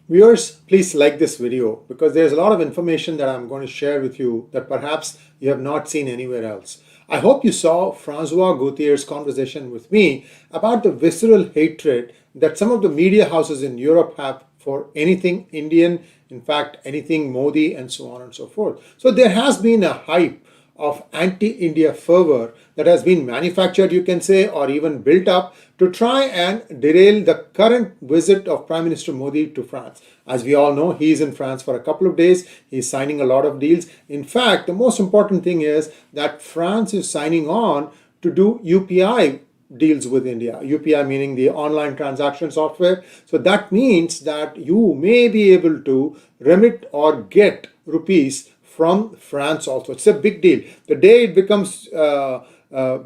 Viewers, please like this video because there's a lot of information that I'm going to share with you that perhaps you have not seen anywhere else. I hope you saw François Gauthière's conversation with me about the visceral hatred that some of the media houses in Europe have for anything Indian, in fact, anything Modi, and so on and so forth. So there has been a hype of anti-India fervor that has been manufactured, you can say, or even built up to try and derail the current visit of Prime Minister Modi to France. As we all know, he is in France for a couple of days. He's signing a lot of deals. In fact, the most important thing is that France is signing on to do UPI deals with India. UPI meaning the online transaction software. So that means that you may be able to remit or get rupees from France also. It's a big deal. The day it becomes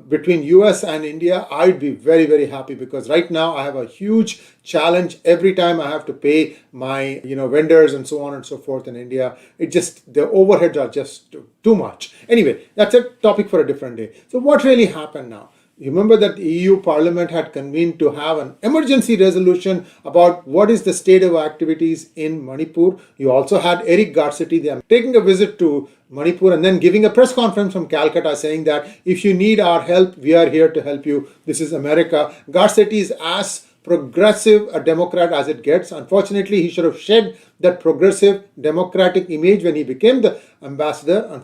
between US and India, I'd be very, very happy because right now I have a huge challenge every time I have to pay my vendors and so on and so forth in India. The overheads are just too much. Anyway, that's a topic for a different day. So what really happened now? You remember that the EU Parliament had convened to have an emergency resolution about what is the state of activities in Manipur. You also had Eric Garcetti there taking a visit to Manipur and then giving a press conference from Calcutta saying that if you need our help, we are here to help you. This is America. Garcetti is as progressive a Democrat as it gets. Unfortunately, he should have shed that progressive democratic image when he became the ambassador.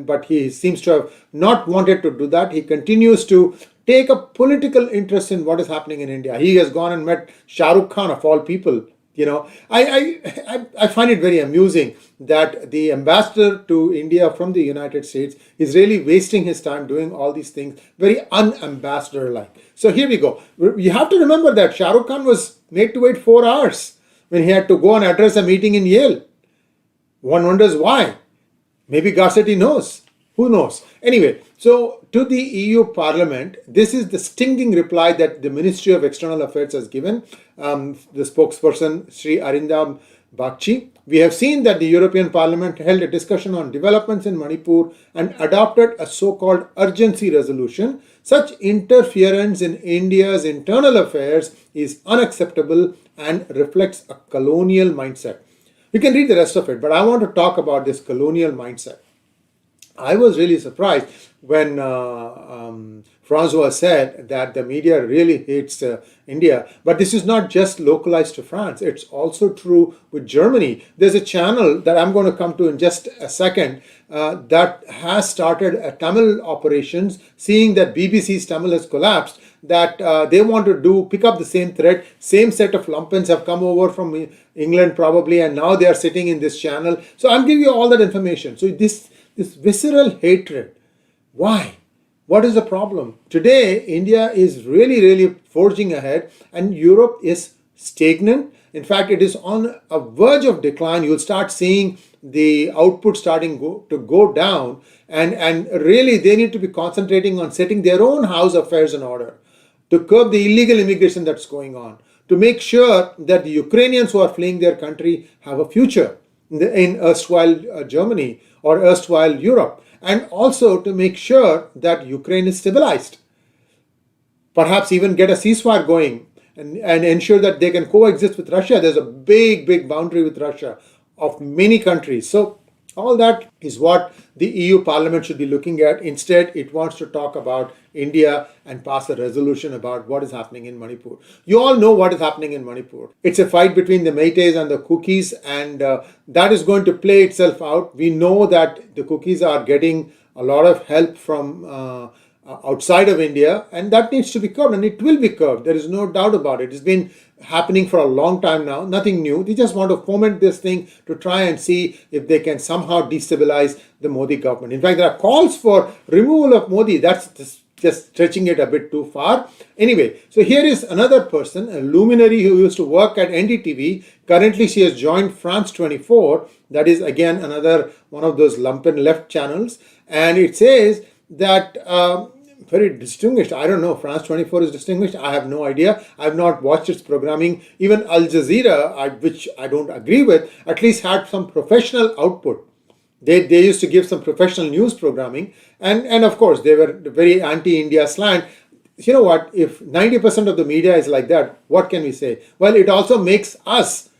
But he seems to have not wanted to do that. He continues to take a political interest in what is happening in India. He has gone and met Shah Rukh Khan of all people. I find it very amusing that the ambassador to India from the United States is really wasting his time doing all these things very un-ambassador-like. So here we go. You have to remember that Shah Rukh Khan was made to wait 4 hours when he had to go and address a meeting in Yale. One wonders why. Maybe Garcetti knows. Who knows? Anyway, so to the EU Parliament, this is the stinging reply that the Ministry of External Affairs has given. The spokesperson, Sri Arindam Bagchi. We have seen that the European Parliament held a discussion on developments in Manipur and adopted a so-called urgency resolution. Such interference in India's internal affairs is unacceptable and reflects a colonial mindset. You can read the rest of it, but I want to talk about this colonial mindset. I was really surprised when François said that the media really hates India. But this is not just localized to France. It's also true with Germany. There's a channel that I'm going to come to in just a second that has started a Tamil operations, seeing that BBC's Tamil has collapsed, that they want to pick up the same thread. Same set of lumpens have come over from England probably, and now they are sitting in this channel. So I'm giving you all that information. So this visceral hatred, why? What is the problem? Today, India is really, really forging ahead and Europe is stagnant. In fact, it is on a verge of decline. You'll start seeing the output starting to go down, and really they need to be concentrating on setting their own house affairs in order to curb the illegal immigration that's going on, to make sure that the Ukrainians who are fleeing their country have a future in erstwhile Germany or erstwhile Europe, and also to make sure that Ukraine is stabilized. Perhaps even get a ceasefire going and ensure that they can coexist with Russia. There's a big, big boundary with Russia of many countries. So all that is what the EU Parliament should be looking at. Instead, it wants to talk about India and pass a resolution about what is happening in Manipur. You all know what is happening in Manipur. It's a fight between the Meiteis and the Kukis, and that is going to play itself out. We know that the Kukis are getting a lot of help from outside of India, and that needs to be curbed, and it will be curbed. There is no doubt about it. It's been happening for a long time now, nothing new. They just want to foment this thing to try and see if they can somehow destabilize the Modi government. In fact, there are calls for removal of Modi. That's just stretching it a bit too far. Anyway, so here is another person, a luminary who used to work at NDTV. Currently, she has joined France 24. That is, again, another one of those lumpen left channels. And it says that very distinguished. I don't know, France 24 is distinguished. I have no idea. I have not watched its programming. Even Al Jazeera, which I don't agree with, at least had some professional output. They used to give some professional news programming. And of course, they were very anti-India slant. You know what? If 90% of the media is like that, what can we say? Well, it also makes us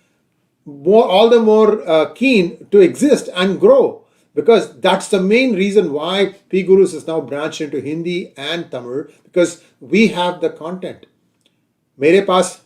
all the more keen to exist and grow, because that's the main reason why PGurus is now branched into Hindi and Tamil, because we have the content. मेरे पास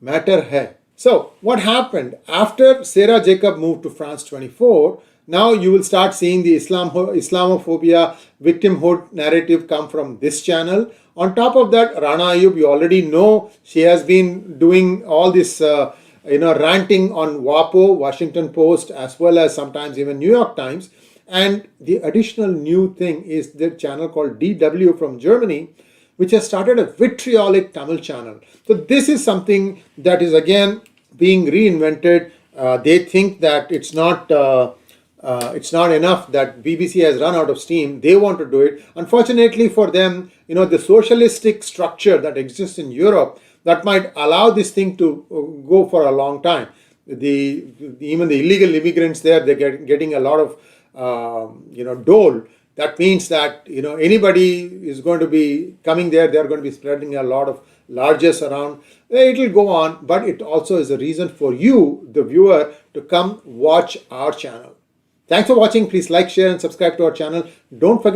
matter hai. So what happened after Sarah Jacob moved to France 24? Now you will start seeing the Islamophobia victimhood narrative come from this channel. On top of that, Rana Ayub, you already know, she has been doing all this ranting on WAPO, Washington Post, as well as sometimes even New York Times. And the additional new thing is the channel called DW from Germany, which has started a vitriolic Tamil channel. So this is something that is again being reinvented. They think that it's not enough that BBC has run out of steam. They want to do it. Unfortunately for them, the socialistic structure that exists in Europe, that might allow this thing to go for a long time. Even the illegal immigrants there, they're getting a lot of dole. That means that anybody is going to be coming there, they're going to be spreading a lot of largesse around. It will go on, but it also is a reason for you, the viewer, to come watch our channel. Thanks for watching. Please like, share and subscribe to our channel. Don't forget